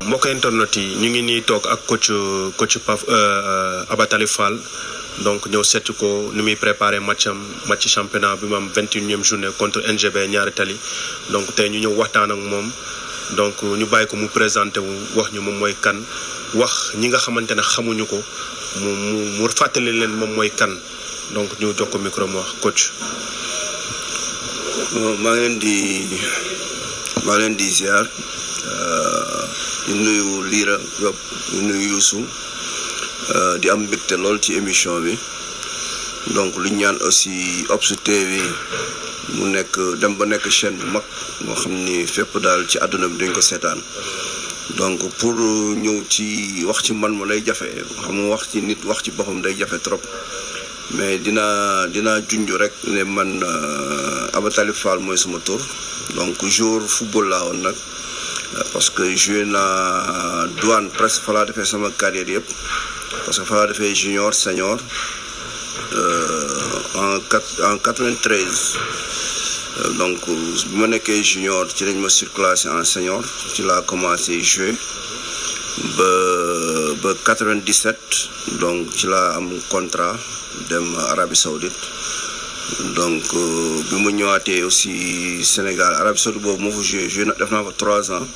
mbokk internet yi ñu ngi nii toog ak coach Abatali Fall donc ñëw seeti ko ni muy préparé match championnat bi mu am 21e journée contre NGB ñaari tali donc tey ñu ñëw waxtaan ak moom donc ñu bàyyi ko mu présenté wu wax ñu moom mooy kan wax ñi nga xamante ne xamuñu ko mu fàttali leen moom mooy kan donc ñu jox ko micro mu wax coach. maa ngi leen di ziar di nuyu Lira Diop di nuyu Youssou di am mbégte lool ci émission bi donc lu ñaan aussi Obs TV mu nekk dem ba nekk chaîne bu mag moo xam ni fépp daal ci àdduna bi dañ ko seetaan donc pour ñëw ci wax ci man ma lay jafe xam nga wax ci nit wax ci boppam day jafe trop mais dina junj rek ne man Abatali Fall mooy sama tur donc joueur football laa woon nag parce que joué naa Douane presque fa laa defee sama carrière yëpp parce que fa laa defee junior senior en 93 donc bi ma nekkee junior ci lañ ma surclassé en senior ci laa commencé jouer ba 97 donc ci laa am contrat dem Arabie Saoudite donc bi mu ñëwaatee aussi Sénégal Arabie Saoudite boobu moo fa joué def naa fa 3 ans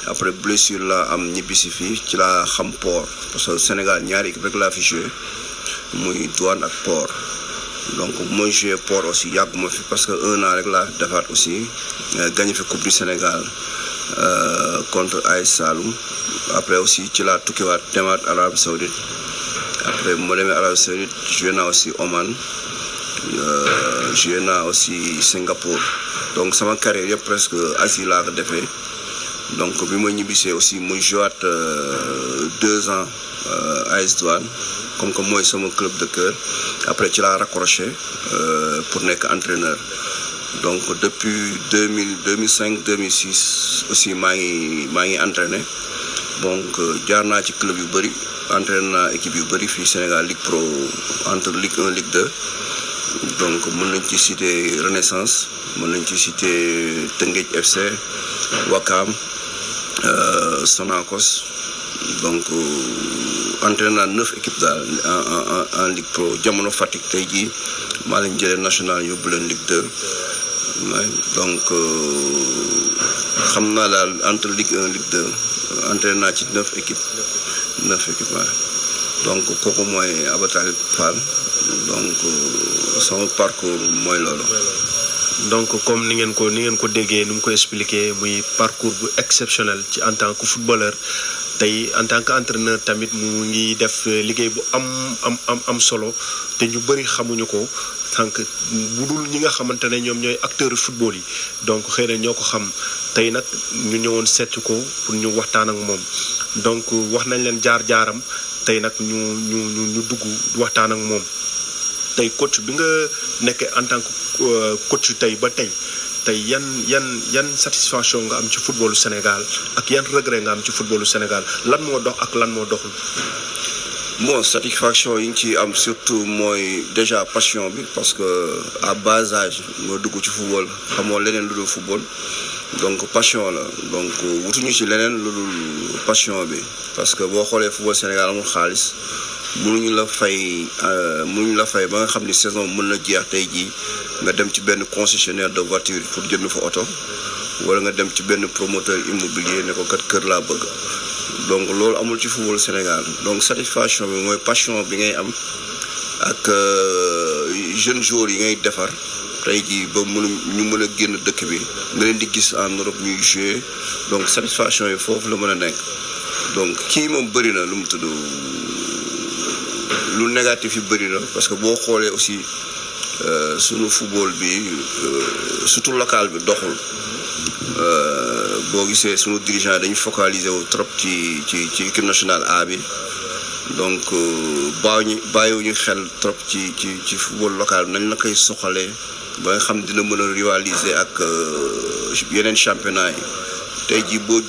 après blessure la am ñibbisi fii ci laa xam Port parce que Sénégal ñaari équipe rek laa fi joué muy Douane ak Port donc mooy joué Port aussi yàgguma fi parce que 1 an rek laa defaat aussi gagné fi coupe du Sénégal contre AS Saloum après aussi ci laa tukkiwaat demaat Arabie Saoudite après moo demee Arabie Saoudite joué naa aussi Oman joué naa aussi Singapour donc sama carrière yëpp presque Asie laa ko defee donc bi ma ñibbisee aussi muy jouaat 2 ans AS Douane comme que mooy sama club de cœur après ci laa raccroché pour nekk entraîneur donc depuis 2005 2006 aussi maa ngi entraîné donc jaar naa ci club yu bëri entraîné naa équipe yu bëri fii Sénégal Ligue Pro entre Ligue 1 Ligue 2 donc mën nañ ci citer Renaissance mën nañ ci citer Teungueth FC Wakam Sonacos donc entraîné naa 9 équipes daal en Ligue Pro jamono Fatick tey jii maa leen jëlee national yóbbu leen Ligue 2 donc xam naa daal entre Ligue 1 Ligue 2 entraîné naa ci 9 équipes waaye donc kooku mooy Abatali Fall donc sama parcours mooy loolu. donc comme ni ngeen ko déggee ni mu ko expliqué muy parcours bu exceptionnel ci en tant que footballeur tey en tant que entraîneur tamit mu ngi def liggéey bu am solo te ñu bëri xamuñu ko tànk bu dul ñi nga xamante ne ñoom ñooy acteurs football yi donc xëy na ñoo ko xam tey nag ñu ñëwoon seet ko pour ñu waxtaan ak moom donc wax nañ leen jaar-jaaram tey nag ñu dugg waxtaan ak moom tey coach bi nga nekkee en tant que coach tey ba tey yan satisfaction nga am ci footballu Sénégal ak yan regret nga am ci footballu Sénégal lan moo dox ak lan moo doxul. bon satisfaction yi ñu ci am surtout mooy déjà passion bi parce que à bas âge moo dugg ci football xamoo leneen lu dul football donc passion la donc wutuñu ci leneen lu dul passion bi parce que boo xoolee football Sénégal amul xaalis. mënuñu la fay ba nga xam ni saison mën na jeex tey jii nga dem ci benn concessionnaire de voiture pour jënd fa oto wala nga dem ci benn promoteur immobilier ne ko kat kër laa bëgg donc loolu amul ci football Sénégal donc satisfaction bi mooy passion bi ngay am ak jeunes joueurs yi ngay defar tey jii ba ñu mën a génn dëkk bi nga leen di gis en Europe ñuy jouer donc satisfaction yi foofu la mën a nekk donc kii moom bëri na lu mu tudd lu négatif yi bëri na parce que boo xoolee aussi sunu football bi surtout local bi doxul boo gisee sunu dirigeant dañu focaliser wu trop ci équipe nationale A bi donc bàyyiwuñu xel trop ci football local bi nañ la koy soxalee ba nga xam dina mën a rivaliser ak yeneen championnat yi tey jii boo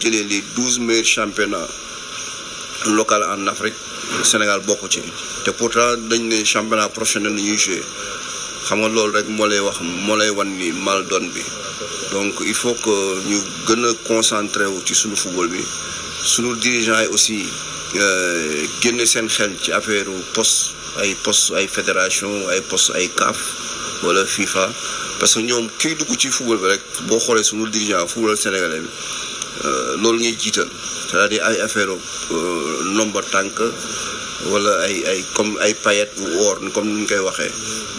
jëlee les 12 meilleurs championnats local en Afrique Sénégal bokk ci te pourtant dañ ne championnat professionnel la ñuy joué xam nga loolu rek moo lay wan ni mal donne bi. Donc il faut que ñu gën a concentré wu ci suñu football bi suñu dirigeants yi aussi génne seen xel ci affaire poste ay fédération ay poste ay CAF wala FIFA parce que ñoom kiy dugg ci football bi rek boo xoolee suñu dirigeant football sénégalais bi loolu ñuy jiital c'est-à-dire ay affaire nombre tànk wala ay comme ay paillettes ou or comme ni ñu koy waxee.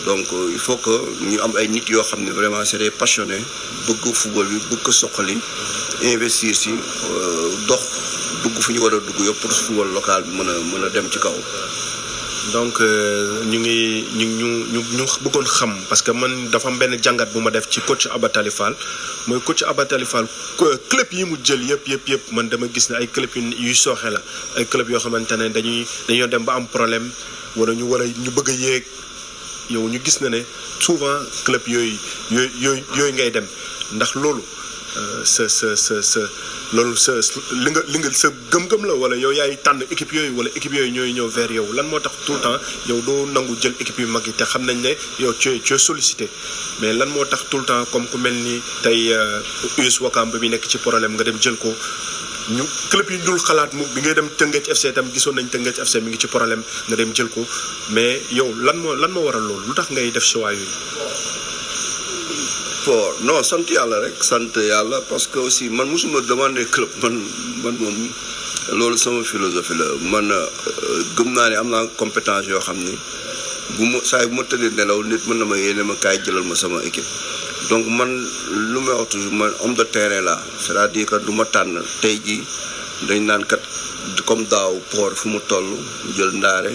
Donc il faut que ñu am ay nit yoo xam ne vraiment c'est des passionnés bëgg football bi bëgg ko soqali investir si dox dugg fu ñu war a dugg yëpp pour football local bi mën a dem ci kaw. Donc ñu bëggoon xam parce que man dafa am benn jàngat bu ma def ci coach Abatali Fall mooy coach Abatali Fall club yi mu jël yëpp man dama gis ne ay club yu sooxe la ay club yoo xamante ne dañoo dem ba am problème wala ñu bëgg a yéeg yow ñu gis na ne souvent club yooyu ngay dem ndax loolu loolu li nga sa gëm-gëm la wala yow yaay tànn équipe yooyu wala équipe yooyu ñooy ñëw vers yow lan moo tax tout le temps yow doo nangu jël équipe yu mag yi te xam nañ ne yow tu es sollicité mais lan moo tax tout le temps comme ku mel ni tey US Ouakam bi nekk ci problème nga dem jël ko ñu club yi dul xalaat mu bi ngay dem Teungueth FC tam gisoon nañ Teungueth FC mi ngi ci problème nga dem jël ko mais yow lan moo waral loolu lu tax ngay def choix yooyu. Non sant yàlla rek sant yàlla parce que aussi man mosuma demander club man moom loolu sama philosophie la man gëm naa ne am naa compétence yoo xam ni bu ma tëddee nelaw nit mën na ma yéene ma kaay jëlal ma sama équipe. Donc man lu may wax toujours man homme de terrain la c'est-à-dire que du ma tànn tey jii dañ naan kat comme daaw port fu mu toll jël ndaare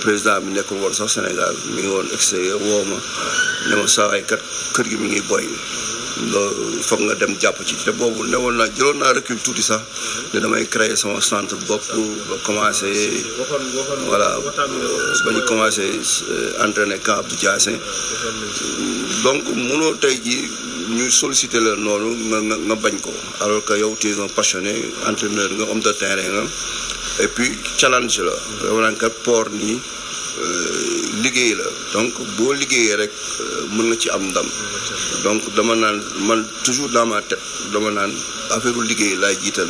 président bi nekkul woon sax Sénégal mi ngi woon extérieur woo ma ne ma saa ay kat kër gi mi ngi boy loolu foog nga dem jàpp ci te boobu jëloon naa recul tuuti sax ne damay créer sama centre bopp ba commencé voilà ba ñu commencé entraîner camp Abdou Diassé donc mënoo tey jii ñu solliciter la noonu nga bañ ko alors que yow tu es un passionné entraîneur nga homme de terrain nga et puis challenge la maanaam kat port nii liggéey la donc boo liggéeyee rek mën nga ci am ndam donc dama naan man toujours dans ma tête dama naan affaire liggéey laay jiital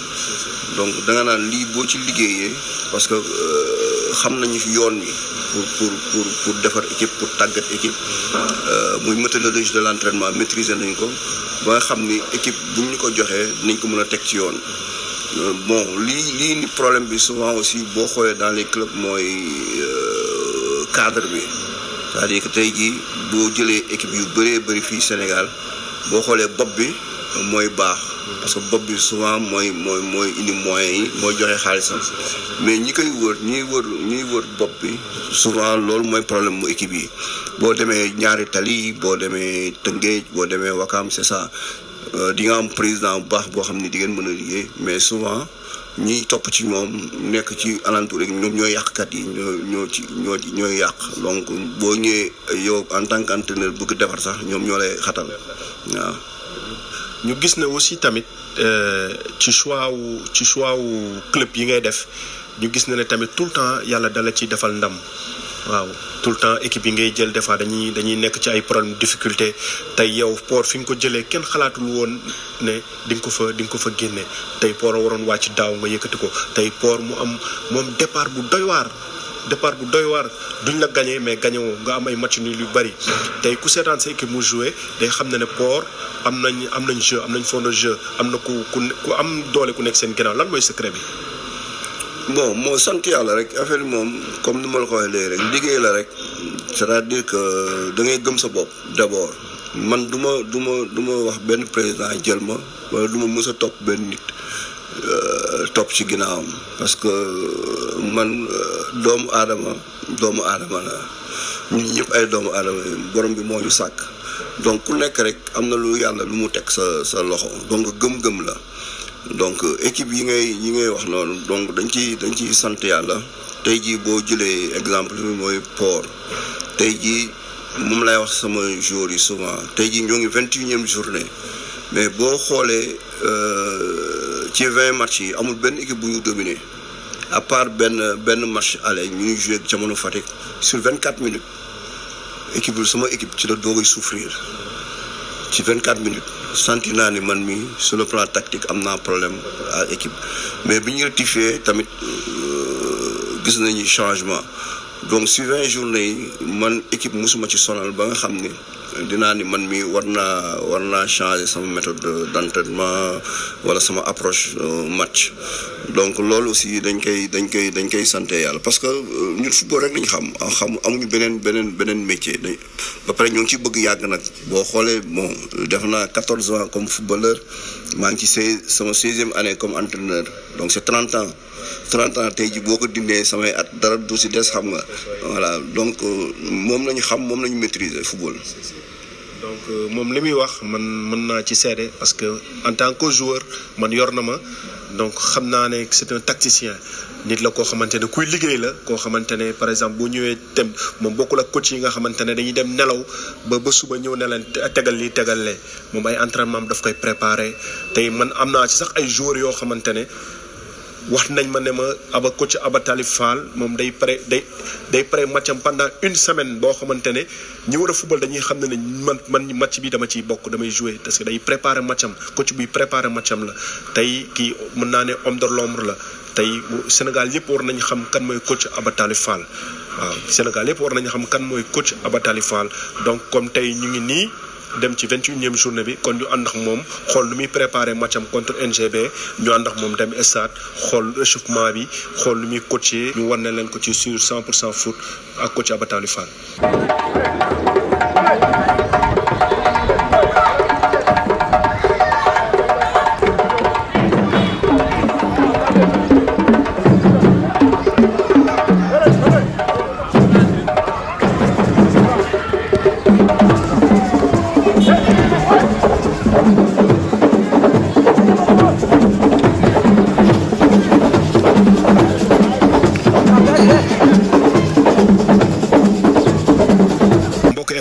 donc danga naan lii boo ci liggéeyee parce que xam nañu fi yoon wi pour defar équipe pour tàggat équipe muy méthodologie de l'entraînement maîtriser nañ ko ba nga xam ni équipe bu ñu ko joxee dinañ ko mën a teg ci yoon. Bon lii ni problème bi souvent aussi boo xoolee dans les clubs mooy cadre bi c'est-à-dire que tey jii boo jëlee équipe yu bëri fii Sénégal boo xoolee bopp bi mooy baax parce que bopp bi souvent mooy indi moyens yi mooy joxe xaalisam mais ñi koy ñuy wër bopp bi souvent loolu mooy problème mu équipe yi boo demee ñaari tali boo demee Tëngéej boo demee Wakam c'est ça di nga am président bu baax boo xam ni di ngeen mën a liggéey mais souvent ñiy topp ci moom nekk ci alentour rek ñoom ñooy yàqkat yi ñooy yàq donc boo ñëwee yow en tant qu'entraîneur bëgg defar sax ñoom ñoo lay xatal waaw. ñu gis ne aussi tamit ci choix wu club yi ngay def ñu gis ne tamit tout le temps yàlla dala ci defal ndam waaw tout le temps équipe yi ngay jël des fois dañuy nekk ci ay problème difficulté tey yow port fi nga ko jëlee kenn xalaatul woon ne di nga ko fa génne tey port waroon wàcc daaw nga yëkkati ko tey port moom départ bu doy waar duñ la gagné mais gagné woo nga am ay match nul yu bari tey ku seetaan sa équipe mu joué day xam ne port am nañ jeu am nañ fond de jeu am na ku am doole ku nekk seen ginnaaw lan mooy secret bi. Bon moo sant yàlla rek affaire bi moom comme ni ma la ko waxee léegi rek liggéey la rek c'est-à-dire que da ngay gëm sa bopp d'abord man du ma wax benn président jël ma wala du ma mës a topp benn nit topp ci ginnaawam parce que man doomu aadama la ñun ñëpp ay doomu aadama borom bi moo ñu sàkk donc ku nekk rek am na lu yàlla lu mu teg sa loxo donc gëm-gëm la. Donc équipe yi ngay wax noonu donc dañ ciy sant yàlla tey jii boo jëlee exemple bi mooy port tey jii moom lay wax sama joueurs yi souvent tey jii ñoo ngi 21e journée mais boo xoolee ci 20 matchs yi amul benn équipe bu ñu dominé à part benn match aller ñu ngi joué ak Jamono Fatick sur 24 minutes sama équipe ci la doogay souffrir ci 24 minutes senti naa ni man mi sur le plan tactique am naa problème ak équipe mais bi ñu rectifié tamit gis nañu changement donc sur 20 journées yi man équipe musuma ci sonal ba nga xam ni dinaa ni man mi war naa changer sama méthode d'entraînement wala sama approche match donc loolu aussi dañ koy santé yàlla parce que ñun football rek lañ xam amuñu beneen métier ba pare ñoo ngi ci bëgg yàgg nag boo xoolee bon def naa 14 ans comme footballeur maa ngi ci sama 16e année comme entraîneur donc c'est 30 ans tey ji boo ko dindee samay at dara du ci des xam nga voilà donc moom lañu xam moom lañu maîtriser football. donc moom li muy wax man mën naa ci seede parce que en tant que joueur man yor na ma donc xam naa ne c'est un tacticien nit la koo xamante ne kuy liggéey la koo xamante ne par exemple bu ñëwee dem moom bokkul ak coach yi nga xamante ne dañuy dem nelaw ba suba ñëw ne leen tegal lii tegal lee moom ay entraînement daf koy préparer tey man am naa ci sax ay joueurs yoo xamante ne wax nañ ma ne ma coach Aba Talib Fall moom day pare matcham pendant une semaine boo xamante ne ñi war a football dañuy xam ne man match bi dama ciy bokk damay jouer parce que day préparer matcham coach buy préparer matcham la tey kii mën naa ne homme de l'ombre la tey Sénégal yëpp war nañu xam kan mooy coach Aba Talib Fall waaw Sénégal yëpp war nañu xam kan mooy coach Aba Talib Fall donc comme tey ñu ngi nii dem ci 21e journée bi kon ñu ànd ak moom xool lu muy préparer matcham contre NGB ñu ànd ak moom dem stade xool échauffement bi xool lu muy coacher ñu wan ne leen ko ci sur 100% foot ak coach Aba Talib Fall.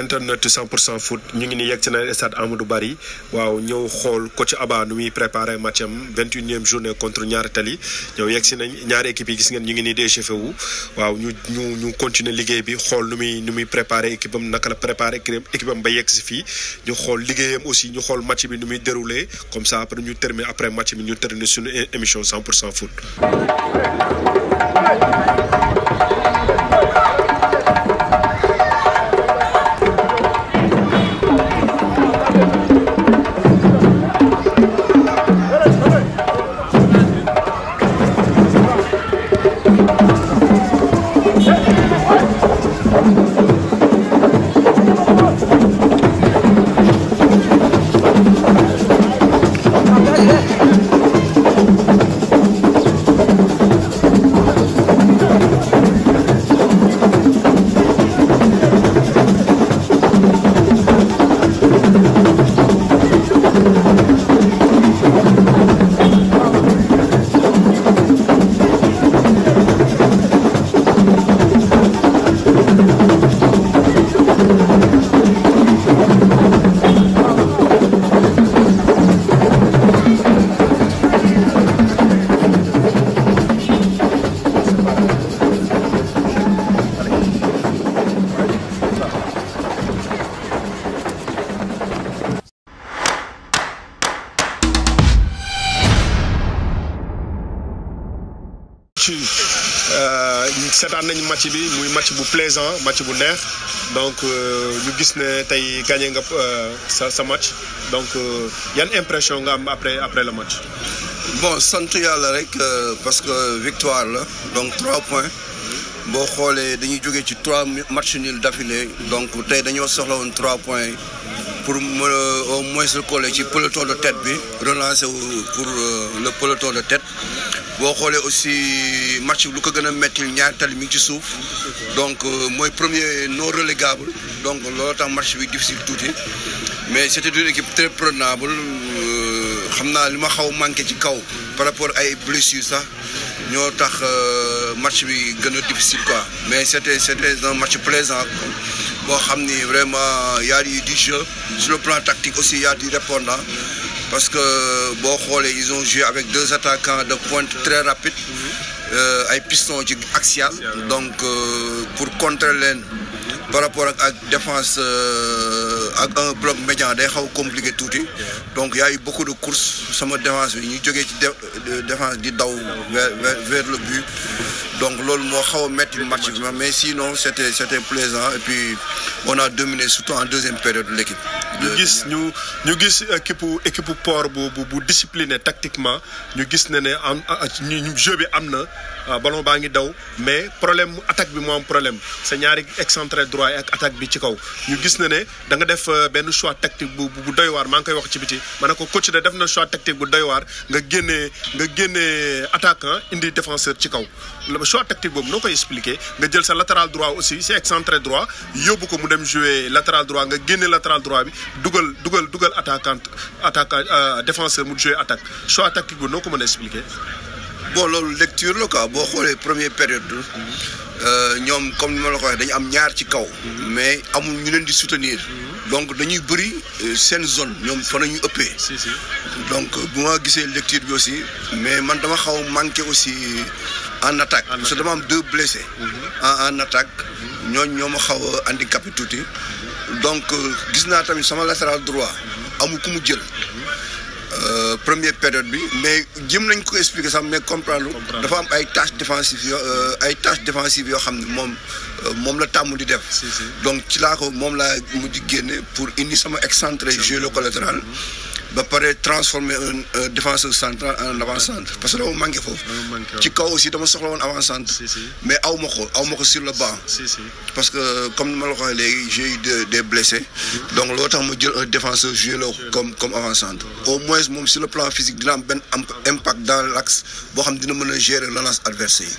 internet 100% foot ñu ngi ni yegg ci na stade Amadou Barry waaw ñëw xool coach Aba nu muy préparer matcham 21e journée contre ñaari tali ñëw yegg si nañ ñaari équipe yi gis ngeen ñu ngi nii déchauffé wu waaw ñu continuer liggéey bi xool nu muy préparer équipe am naka la préparer équipe am ba yegg si fii ñu xool liggéeyam aussi ñu xool match bi nu muy déroulé comme ça après ñu terminer après match bi ñu terminer suñu émission 100% foot. seetaan nañu match bi muy match bu plaisant match bu neex donc ñu gis ne tey gagné nga sa match donc yan impression nga am après le match. bon sant yàlla rek parce que victoire la donc 3 points boo xoolee dañuy jógee ci 3 matchs nuls d'affilée donc tey dañoo soxla woon 3 points pour au moins se coller ci peloton de tête bi relancer pour le peloton de tête. boo xoolee aussi match lu ko gën a mettil ñaari tali mi ngi ci suuf donc mooy premier non relégable donc loolu tax match bi difficile tuuti mais c'était une équipe très prenable xam naa li ma xaw manqué ci kaw par rapport ay blessures sax ñoo tax match bi gën a difficile quoi mais c'était un match plaisant boo xam ni vraiment y a du jeu sur le plan tactique aussi y a du répondant parce que boo xoolee ils ont joué avec 2 attaquants de pointe très rapides ay pistons ci axial donc pour contrer leen par rapport ak défense ak un bloc médian day xaw compliqué tuuti donc y a eu beaucoup de courses sama défense bi ñu jógee ci défense di daw vers le but donc loolu moo xaw a metti match bi mais sinon c'était plaisant et puis on a dominé surtout en deuxième période l'équipe. ñu gis équipe Port bu discipliné tactiquement ñu gis ne ñu jeu bi am na ballon baa ngi daw mais problème attaque bi moo am problème sa ñaari excentré droit ak attaque bi ci kaw ñu gis ne da nga def benn choix tactique bu doy waar maa ngi koy wax ci biti ma ne ko coach de def na choix tactique bu doy waar nga génnee attaquant indi défenseur ci kaw le choix tactique boobu noo koy expliquer nga jël sa latéral droit aussi c'est excentré droit yóbbu ko mu dem jouer latéral droit nga génne latéral droit bi dugal attaquant défenseur mu jouer attaque choix tactique bu noo ko mën a expliquer. bon loolu lecture la quoi boo xoolee première période ñoom comme ni ma la ko waxee dañu am ñaar ci kaw mais amul ñu leen di soutenir donc dañuy bëri seen zone ñoom fa nañu ëppee donc bu ma gisee lecture bi aussi mais man dama xaw a manqué aussi en attaque parce que dama am 2 blessés en attaque ñoo ma xaw a handicapé tuuti donc gis naa tamit sama latéral droit amul ku mu jël première période bi mais jëm nañ ko expliquer sax mais comprendre dafa am ay tâches défensives yoo xam ne moom la tàmm di def donc ci laa ko moom laa mujj génne pour indi sama excentré jouer le collatéral ba pare transformer un défenseur central en avant-centre parce que dama manqué foofu ci kaw aussi dama soxla woon avant-centre mais aw ma ko sur le banc parce que comme ni ma la ko waxee léegi j'ai eu des blessés donc loolu tax ma jël un défenseur jouer la comme avant-centre au moins moom sur le plan physique dina am benn impact dans l'axe boo xam dina mën a gérer relance adverse yi.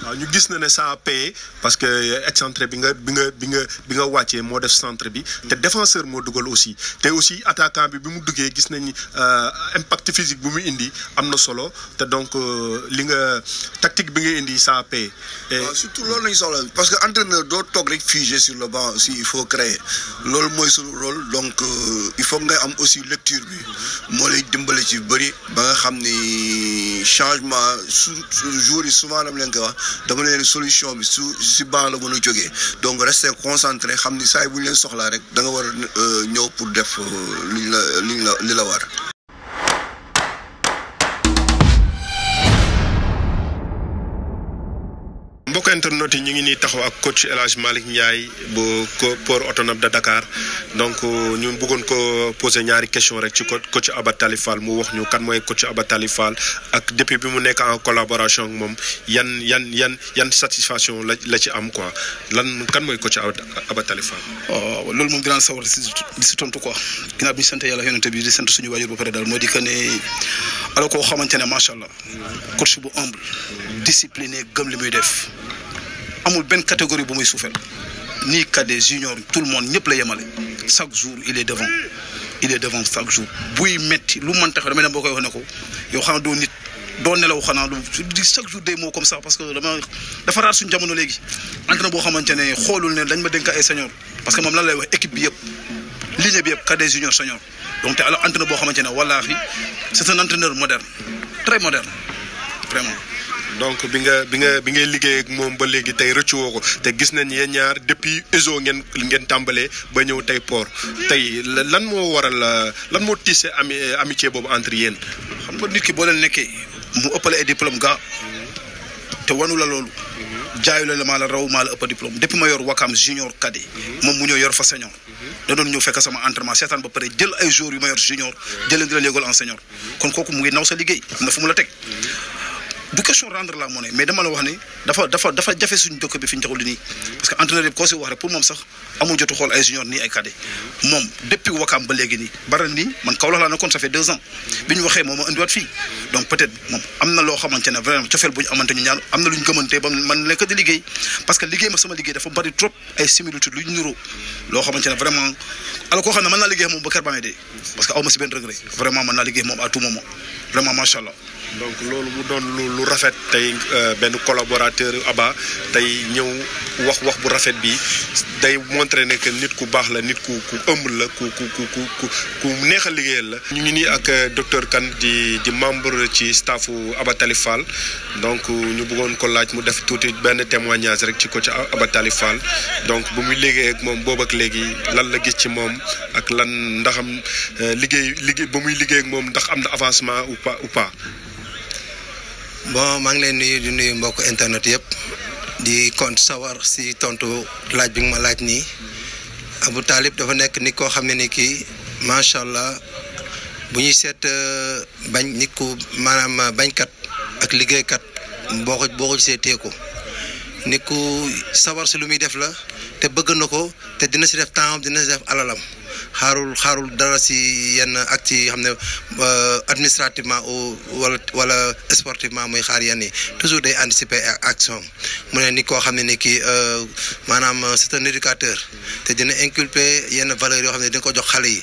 waaw ñu gis na ne ça a payé parce que excentré bi nga wàccee moo def centre bi te défenseur moo dugal aussi te aussi attaquant bi mu duggee gis nañ impact physique bu mu indi am na solo te donc li nga tactique bi nga indi ça a payé. waaw surtout loolu lañu soxla parce que entraîneur doo toog rek figé sur le banc aussi il faut créer loolu mooy suñu rôle donc il faut nga am aussi lecture bi moo lay dimbale ci bëri ba nga xam ni changement jour yi souvent dama leen koy wax. dama leen solution bi si banc la mën a jógee donc rester concentré xam ni saa yi bu ñu leen soxlaa rek da nga war a ñëw pour def li la war. mbokk internet yi ñu ngi nii taxaw ak coach El Hadj Malick Ndiaye bu port autonome de Dakar donc ñu bëggoon ko poser ñaari question rek ci coach Abatali Fall mu wax ñu kan mooy coach Abatali Fall ak depuis bi mu nekk en collaboration ak moom yan satisfaction la ci am quoi kan mooy coach Abatali Fall. waaw loolu moom dinaa sawar di si tontu quoi ginnaaw bi ñu sant yàlla yonent bi di sant suñu waajur ba pare daal moo di que ne alors koo xamante ne macha allah coach bu humble discipliné gëm li muy def. amul benn catégorie bu muy suufel ni cadet junior tout le monde ñëpp la yemale chaque jour il est devant chaque jour buy metti lu mën taxaw damay dem boo koy wax ne ko yow xanaa doo nit doo nelaw xanaa di chaque jour day moo comme ça parce que dafa raar suñu jamono léegi entraîneur boo xamante ne xoolul ne dañ ma dénk ay senior parce que moom lan lay wax équipe bi yëpp ligne bi yëpp cadet junior senior donc te alors entraîneur boo xamante ne wallaahi c'est un entraîneur moderne très moderne vraiment. donc bi ngay liggéey ak moom ba léegi tey rëccu woo ko te gis nañ yéen ñaar depuis ESO ngeen tàmbalee ba ñëw tey port tey lan moo waral lan moo tissé amitié boobu entre yéen. xam nga nit ki boo leen nekkee mu ëppale ay diplôme ga te wanu la loolu jaayu la maa la raw maa la ëpp diplôme depuis ma yor Wakam junior cadet moom mu ñëw yor fa senior da doon ñëw fekk sama entraînement seetaan ba pare jël ay jours yu ma yor junior jëleen di la léegal en senior kon kooku mu ngi naw sa liggéey am na fu mu la teg. du question rendre la monnaie mais dama la wax ni dafa jafe suñu dëkk bi fi ñu taxul nii parce que entraîneur yëpp koo si wax rek pour moom sax amul jotu xool ay junior nii ay cadet moom depuis Wakam ba léegi nii baral nii man Kaolack laa nekkoon ça fait 2 ans bi ñu waxee moom ma indiwaat fii donc peut-être moom am na loo xamante ne vraiment cofeel bu ñu amante ñu ñaar am na lu ñu gëmante ba man nekk di liggéey parce que liggéey ma sama liggéey dafa bari trop ay similitudes lu ñu nuroo loo xamante ne vraiment alors koo xam ne mën naa liggéey moom ba kër ba may dee parce que aw ma si benn regret vraiment mën naa liggéey moom à tout moment vraiment macha allah donc loolu mu doon lu rafet tey benn collaborateur Aba tey ñëw wax bu rafet bi day montré ne que nit ku baax la nit ku ëmb la ku neex a liggéeyal la. ñu ngi nii ak docteur Kane di membre ci staffu Aba Talib Fall donc ñu bëggoon ko laaj mu def tuuti benn témoignage rek ci coach Aba Talib Fall donc bu muy liggéey ak moom boobu ak léegi lan la gis ci moom ak lan ndaxam liggéey ba muy liggéey ak moom ndax am na avancement ou pas. bon maa ngi leen nuyu di nuyu mbokk internet yëpp di sawar si tontu laaj bi nga ma laaj nii Abou Talib dafa nekk nit koo xam ne ni kii macha allah bu ñuy seet bañ nit ku maanaam bañkat ak liggéeykat boo ko gisee teeku nit ku sawar si lu muy def la te bëgg na ko te dina si def temps dina si def alalam xaarul dara si yenn actes yi xam ne administrativement wala sportivement muy xaar yenn yi toujours day anticiper action mu ne ni koo xam ne ni kii maanaam c'est un éducateur te dina inculper yenn valeurs yoo xam ne dina ko jox xale yi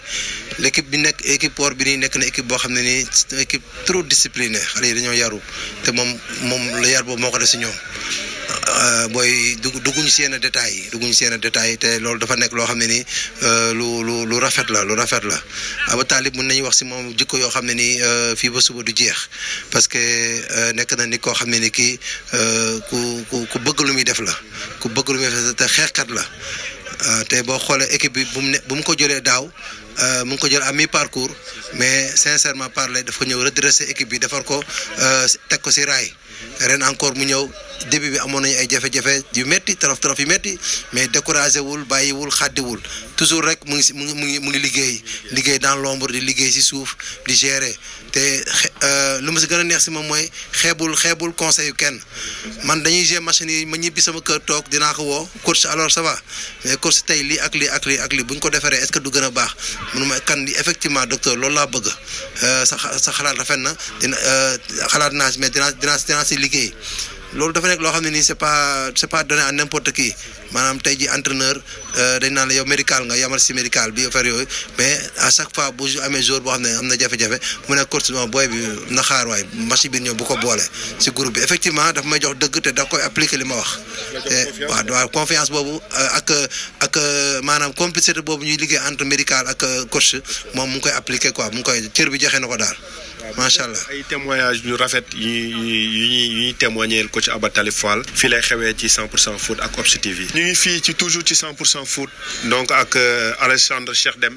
l'équipe bi nekk équipe port bi nii nekk na équipe boo xam ne nii c'est une équipe trop disciplinée xale yi dañoo yaru te moom la yar boobu moo ko def si ñoom booy dugguñu si yenn détails yi te loolu dafa nekk loo xam ne nii lu rafet la Abou Talib mën nañu wax si moom jikko yoo xam ne nii fii ba suba du jeex parce que nekk na ni koo xam ne ni kii ku bëgg lu muy def la te xeexkat la te boo xoolee équipe bi bu mu ko jëlee daaw mu ngi ko jël à mi-parcours mais sincèrement parler dafa ñëw redresser équipe bi defar ko teg ko si raay ren encore mu ñëw début bi amoon nañu ay jafe-jafe yu métti trop yu métti mais découragé wul bàyyiwul xàddiwul toujours rek mu ngi liggéey dans l'ombre di liggéey si suuf di gérer te lu ma si gën a neex si moom mooy xeebul conseil yu kenn man dañuy gérer machine yi ma ñibbi sama kër toog dinaa ko woo coach alors ça va mais coach tey lii ak lii bu ñu ko defaree est-ce que du gën a baax mënuma kan di effectivement docteur loolu laa bëgg sa xalaat rafet na dina xalaat naa si mais dinaa si liggéey loolu dafa nekk loo xam ne nii c'est pas donné à n'importe qui maanaam tey ji entraîneur dañ naan la yow médical nga yamal si médical bi affaire yooyu mais à chaque fois bu amee jour boo xam ne am na jafe-jafe mu ne coach booy bi na xaar waay match bi ñëw bu ko boole si groupe bi effectivement dafa may jox dëgg te da koy appliquer li ma wax te waaw confiance boobu ak maanaam complicité boobu ñuy liggéey entre médical ak coach moom mu ngi koy appliquer quoi mu ngi koy cër bi joxe na ko daal macha allah. ay témoignages yu rafet yu ñuy témoigner coach Aba Talib Fall fii lay xewee ci 100% foot ak Obs TV. ñu ngi fii ci toujours ci 100% foot donc ak Alexandre Cheikh Deme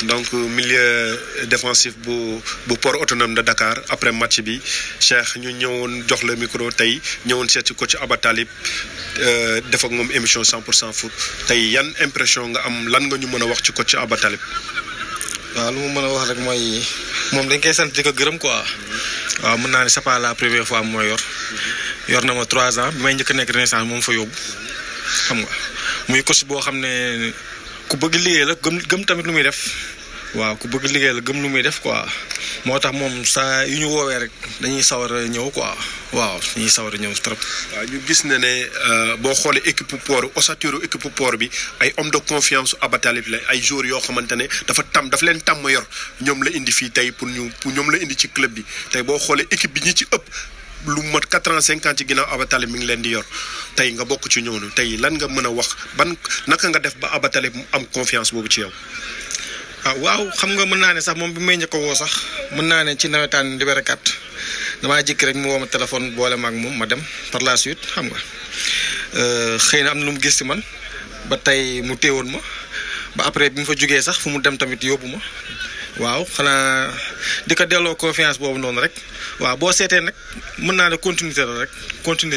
donc milieu défensif bu port autonome de Dakar après match bi Cheikh ñu ñëwoon jox le micro tey ñëwoon seet ci coach Aba Talib def ak moom émission 100% foot tey yan impression nga am lan nga ñu mën a wax ci coach Aba Talib. waaw lu mu mën a wax rek mooy moom dañ koy sant di ko gërëm quoi waaw mën naa ne c'est pas la première fois mooy yor na ma 3 ans bi may njëkk a nekk Renaissance moom fa yóbbu xam nga muy coach boo xam ne ku bëgg liggéey la gëm tamit lu muy def waaw ku bëgg liggéey la gëm lu muy def quoi moo tax moom saa yu ñu woowee rek dañuy sawar a ñëw quoi waaw dañuy sawar a ñëw trop. waaw ñu gis ne boo xoolee équipe port ossature équipe port bi ay homme de confiance Aba Talib la ay joueurs yoo xamante ne dafa leen tàmm yor ñoom la indi fii tey pour ñoom la indi ci club bi tey boo xoolee équipe bi ñi ci ëpp lu mat 4 ans 5 ans ci ginnaaw Aba Talib mi ngi leen di yor tey nga bokk ci ñooñu tey lan nga mën a wax naka nga def ba Aba Talib am confiance boobu ci yow. waaw xam nga mën naa ne sax moom bi may njëkk a woo sax mën naa ne ci nawetaan Liberté 4 damaa jékki rek mu woo ma téléphone boole ma ak moom ma dem par la suite xam nga xëy na am na lu mu gis ci man ba tey mu téewoon ma ba après bi mu fa jógee sax fu mu dem tamit yóbbu ma waaw xanaa di ko delloo confiance boobu noonu rek waaw boo seetee nag mën naa ne continuité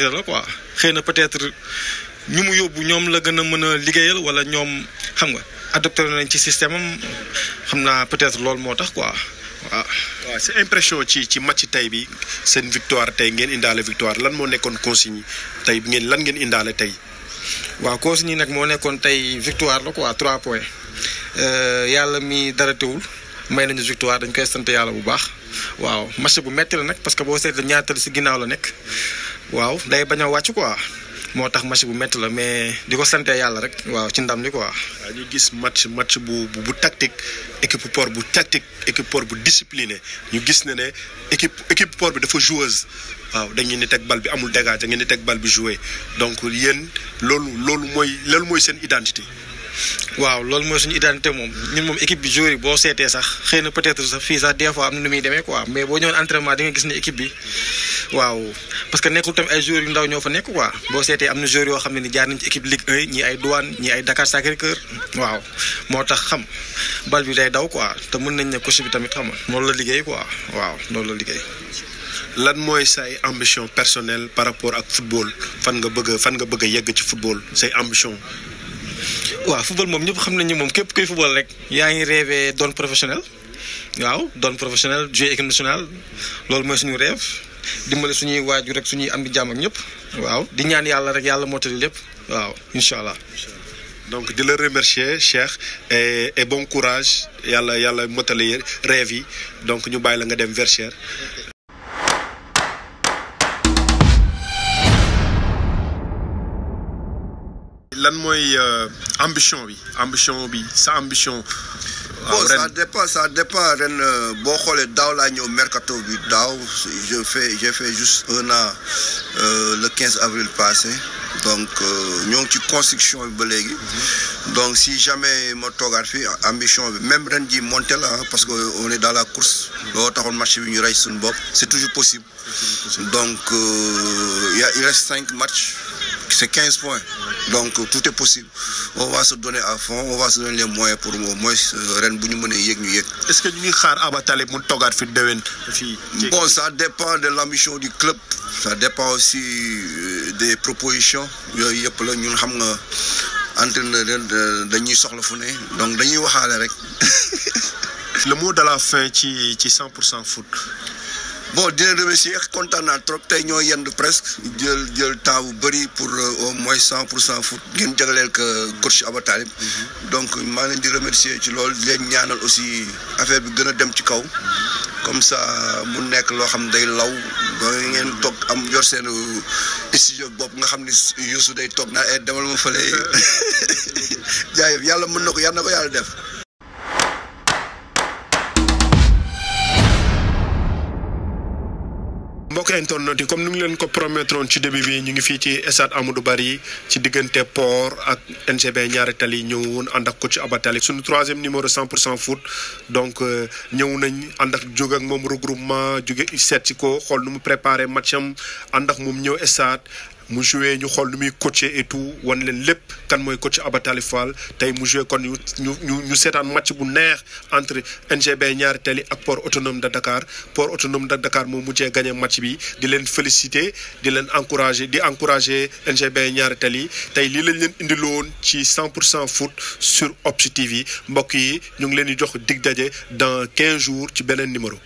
la quoi xëy na peut-être ñu mu yóbbu ñoom la gën a mën a liggéeyal wala ñoom xam nga adopté nañ ci système am xam naa peut-être loolu moo tax quoi waaw. waaw c'est impression ci match tey bi seen victoire tey ngeen indaale victoire lan moo nekkoon consigne tey bi lan ngeen indaale tey. waaw consigne yi nag moo nekkoon tey victoire la quoi 3 points yàlla mi dara teewul may nañu victoire dañ koy sant yàlla bu baax waaw match bu metti la nag parce que boo seetlee ñaata si ginnaaw la nekk waaw day bañ a wàcc quoi moo tax match bu métti la mais di ko sante yàlla rek waaw ci ndam li quoi. waaw ñu gis match bu tactique équipe port bu tactique équipe port bu discipliné ñu gis ne équipe port bi dafa joueuse waaw dañu ni teg bal bi amul dégâts da ngeen di teg bal bi joué donc yéen loolu mooy seen identité. waaw loolu mooy suñu identité moom ñun moom équipe bi joueur yi boo seetee sax xëy na peut-être sax fii sax des fois am na nu muy demee quoi mais boo ñëwoon entraînement di nga gis ne équipe bi waaw parce que nekkul tamit ay joueurs yu ndaw ñoo fa nekk quoi boo seetee am na joueurs yoo xam ne ni jaar nañ ci équipe Ligue 1 ñii ay Douane ñii ay Dakar Sacré-Cœur waaw moo tax xam bal bi day daw quoi te mën nañ ne coach bi tamit xam nga loolu la liggéey quoi waaw loolu la liggéey. lan mooy say ambition personnelle par rapport ak football fan nga bëgg a yegg ci football say ambition. waaw football moom ñëpp xam nañ ni moom képp kuy football rek yaa ngi rêvé doon professionnel waaw doon professionnel jouer équipe nationale loolu mooy suñu rêve dimbale suñuy waajur rek suñuy am di jàmm ak ñëpp waaw di ñaan yàlla rek yàlla mottali lépp waaw incha allah. donc di la remercier Cheikh et bon courage yàlla mottali rêve yi donc ñu bàyyi la nga dem Verchères. lan mooy ambition bi sa ambition. bon ça dépend ren boo xoolee daaw laa ñëw mercato bi daaw j'ai fait juste 1 an le 15 avril passé donc ñoo ngi ci construction bi ba léegi donc si jamais ma toogaat fii ambition bi même ren ji monté la parce que on est dans la course loo taxoon match bi ñu rey suñu bopp c'est toujours possible donc il reste 5 matchs. C'est 15 points. Donc tout est possible. On va se donner à fond, on va se donner les moyens pour au moins ren bu ñu mënee yéeg ñu yéeg. Est-ce que ñu ngi xaar Aba Talib mu toogaat fi déwén fii. Bon, ça dépend de l'ambition du club. Ça dépend aussi des propositions. Yooyu yëpp la ñun xam nga entraîneur dañuy soxla fu ne donc dañuy waxaale rek. Le mot de la fin ci 100% foot. Bon dina remercier kontaan naa trop tey ñoo yend presque jël temps bu bëri pour au moins 100% foot ngeen jagleel que coach Aba Talib donc maa leen di remercier ci loolu di leen ñaanal aussi affaire bi gën a dem ci kaw comme ça mu nekk loo xam day law ba ngeen toog am yor seen studio bopp nga xam ni Youssou day toog naa demal ma fële jaayef yàlla mën na ko yàlla def. mbokk internet yi comme ni ñu leen ko promettroon ci début bi ñu ngi fii ci stade Amadou Barry ci diggante Port ak NGB ñaari tali ñëwoon ànd ak coach Aba Talib suñu 3e numéro 100% foot donc ñëw nañ ànd ak jóg ak moom regroupement jóge seet si ko xool nu mu préparé match am ànd ak moom ñëw stade mu joué ñu xool nu muy coaché et tout wan leen lépp kan mooy coach Aba Talib Fall tey mu joué kon ñu seetaan match bu neex entre NGB ñaari tali ak Port Autonome de Dakar Port Autonome de Dakar moo mujjee gagné match bi di leen féliciter di leen encourager NGB ñaari tali tey lii lañ leen indiloon ci 100% foot sur Obs TV mbokk yi ñu ngi leen di jox dig daje dans 15 jours ci beneen numéro.